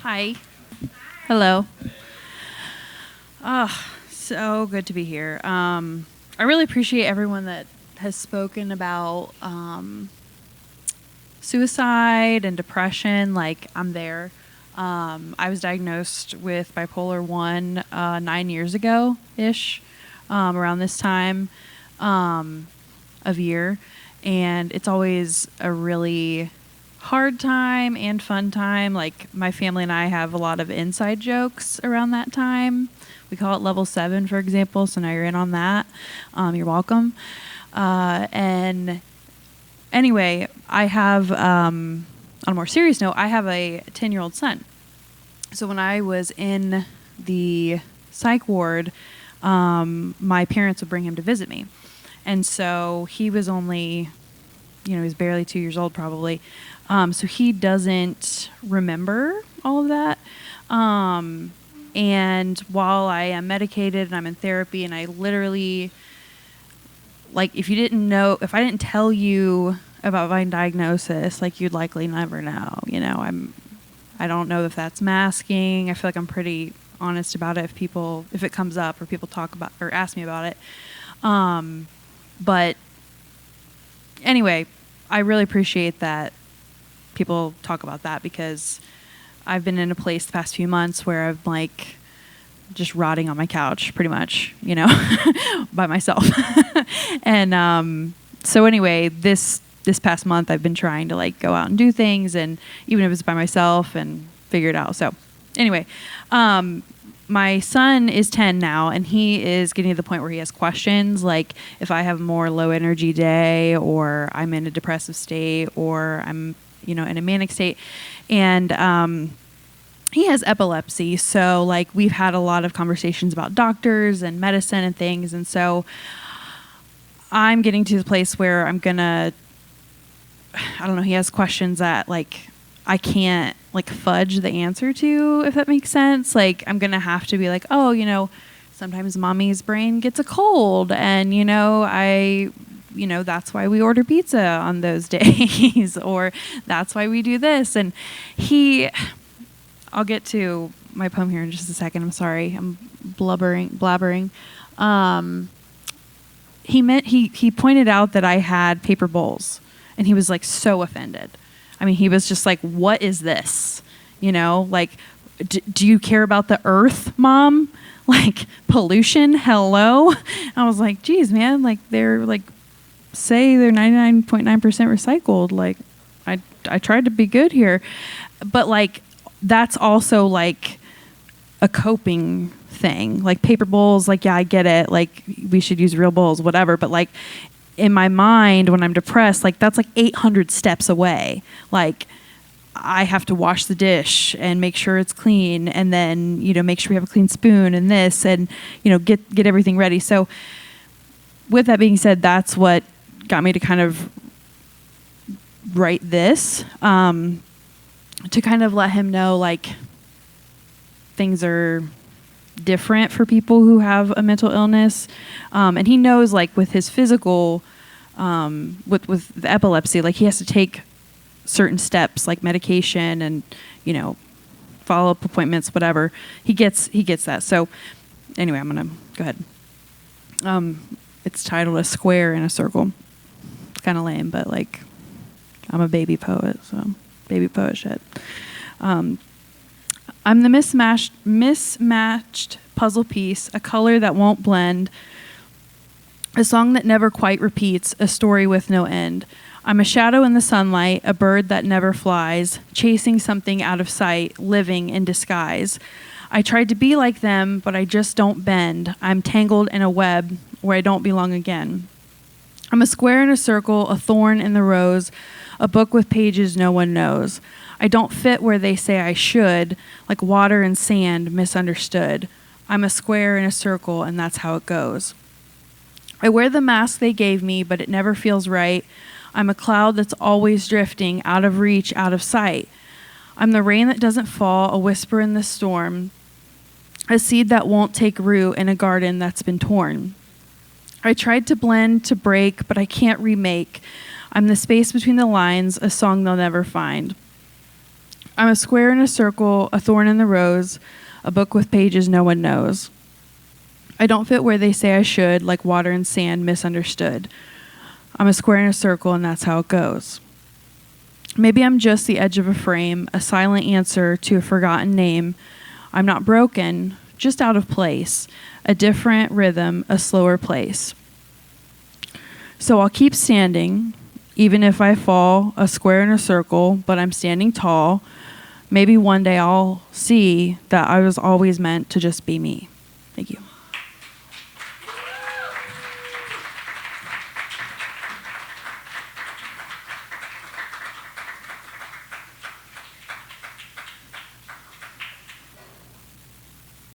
Hi. Hello. So good to be here. I really appreciate everyone that has spoken about suicide and depression. Like, I'm there. I was diagnosed with bipolar 1 9 years ago-ish, around this time of year. And it's always a really hard time and fun time. Like, my family and I have a lot of inside jokes around that time. We call it level 7, for example. So now you're in on that. You're welcome. And anyway, I have, on a more serious note, I have a 10-year-old son. So when I was in the psych ward, my parents would bring him to visit me. And so he was only, he was barely 2 years old probably. So he doesn't remember all of that. And while I am medicated and I'm in therapy, and I literally, like, if I didn't tell you about my diagnosis, like, you'd likely never know. I don't know if that's masking. I feel like I'm pretty honest about it if it comes up or people talk about or ask me about it. But anyway, I really appreciate that people talk about that, because I've been in a place the past few months where I'm like just rotting on my couch pretty much, by myself. And so anyway, this past month I've been trying to like go out and do things, and even if it's by myself, and figure it out. So anyway, my son is 10 now, and he is getting to the point where he has questions, like if I have a more low energy day, or I'm in a depressive state, or I'm, in a manic state. And he has epilepsy. So like we've had a lot of conversations about doctors and medicine and things. And so I'm getting to the place where I'm going to, I don't know, he has questions that like I can't like fudge the answer to, if that makes sense. Like I'm going to have to be like, oh, sometimes mommy's brain gets a cold, and, that's why we order pizza on those days, or that's why we do this. And I'll get to my poem here in just a second. I'm sorry. I'm blabbering. He pointed out that I had paper bowls, and he was like so offended. I mean, he was just like, what is this? Like, do you care about the earth, Mom? Like pollution? Hello? I was like, geez, man, like they're like, say they're 99.9% recycled. Like I tried to be good here, but like, that's also like a coping thing. Like paper bowls, like, yeah, I get it. Like we should use real bowls, whatever. But like in my mind, when I'm depressed, like that's like 800 steps away. Like I have to wash the dish and make sure it's clean, and then, make sure we have a clean spoon and this, and, get everything ready. So with that being said, that's what got me to kind of write this, to kind of let him know, like, things are different for people who have a mental illness. And he knows, like, with his physical, with the epilepsy, like, he has to take certain steps, like medication and, follow-up appointments, whatever. He gets that. So anyway, I'm going to go ahead. It's titled A Square in a Circle. It's kind of lame, but, like, I'm a baby poet, so baby poet shit. I'm the mismatched puzzle piece, a color that won't blend, a song that never quite repeats, a story with no end. I'm a shadow in the sunlight, a bird that never flies, chasing something out of sight, living in disguise. I tried to be like them, but I just don't bend. I'm tangled in a web where I don't belong again. I'm a square in a circle, a thorn in the rose, a book with pages no one knows. I don't fit where they say I should, like water and sand misunderstood. I'm a square in a circle, and that's how it goes. I wear the mask they gave me, but it never feels right. I'm a cloud that's always drifting, out of reach, out of sight. I'm the rain that doesn't fall, a whisper in the storm, a seed that won't take root in a garden that's been torn. I tried to blend, to break, but I can't remake. I'm the space between the lines, a song they'll never find. I'm a square in a circle, a thorn in the rose, a book with pages no one knows. I don't fit where they say I should, like water and sand misunderstood. I'm a square in a circle, and that's how it goes. Maybe I'm just the edge of a frame, a silent answer to a forgotten name. I'm not broken, just out of place, a different rhythm, a slower place. So I'll keep standing, even if I fall, a square in a circle, but I'm standing tall. Maybe one day I'll see that I was always meant to just be me. Thank you.